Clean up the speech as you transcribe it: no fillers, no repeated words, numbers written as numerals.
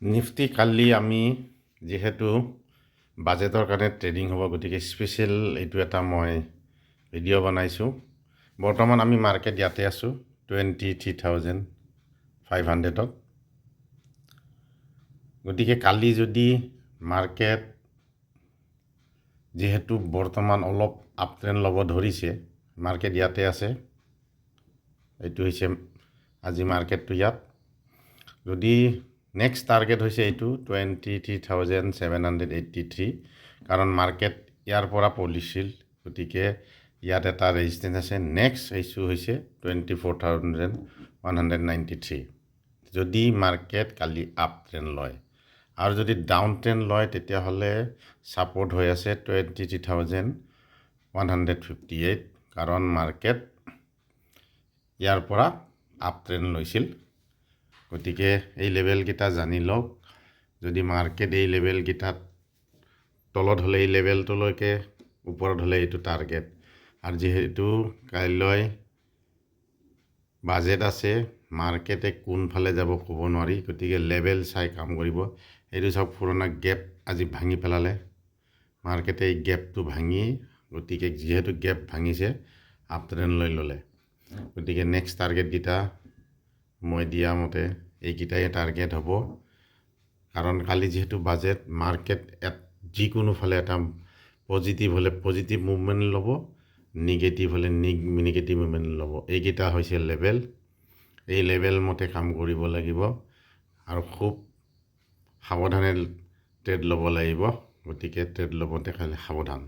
Nifty কালি আমি যেহেতু বাজেটৰ কাৰণে ট্ৰেডিং হ'ব গতিকে স্পেচিয়েল এইটো এটা মই ভিডিঅ' বনাইছোঁ। বৰ্তমান আমি মাৰ্কেট ইয়াতে আছোঁ 23,500ত। গতিকে কালি যদি মাৰ্কেট যেহেতু বৰ্তমান অলপ আপ ট্ৰেণ্ড ল'ব ধৰিছে, মাৰ্কেট ইয়াতে আছে, এইটো হৈছে আজি মাৰ্কেটটো ইয়াত। যদি নেক্সট টাৰ্গেট হৈছে এইটো 23,783, কাৰণ মাৰ্কেট ইয়াৰ পৰা পলিছিল, গতিকে ইয়াত এটা ৰেজিষ্টেঞ্চ আছে। নেক্সট ইছ্যু হৈছে 24,193। যদি মাৰ্কেট কালি আপ ট্ৰেণ্ড লয় আৰু যদি ডাউন ট্ৰেণ্ড লয় তেতিয়াহ'লে ছাপৰ্ট হৈ আছে 23,158, কাৰণ মাৰ্কেট ইয়াৰ পৰা আপ ট্ৰেণ্ড লৈছিল। গতিকে এই লেভেলকেইটা জানি লওক। যদি মাৰ্কেট এই লেভেলকেইটাত তলত হ'লে এই লেভেলটোলৈকে, ওপৰত হ'লে এইটো টাৰ্গেট। আৰু যিহেতু কাইলৈ বাজেট আছে, মাৰ্কেটে কোনফালে যাব ক'ব নোৱাৰি, গতিকে লেভেল চাই কাম কৰিব। এইটো চাওক, পুৰণা গেপ আজি ভাঙি পেলালে মাৰ্কেটে। এই গেপটো ভাঙি, গতিকে যিহেতু গেপ ভাঙিছে আপ ট্ৰেণ্ড লৈ ল'লে, গতিকে নেক্সট টাৰ্গেটকেইটা মই দিয়া মতে এইকেইটাই টাৰ্গেট হ'ব। কাৰণ কালি যিহেতু বাজেট, মাৰ্কেট যিকোনো ফালে এটা পজিটিভ হ'লে পজিটিভ মুভমেণ্ট ল'ব, নিগেটিভ হ'লে নিগেটিভ মুভমেণ্ট ল'ব। এইকেইটা হৈছে লেভেল। এই লেভেল মতে কাম কৰিব লাগিব আৰু খুব সাৱধানে ট্ৰেড ল'ব লাগিব। গতিকে ট্ৰেড ল'বতে খালি সাৱধান।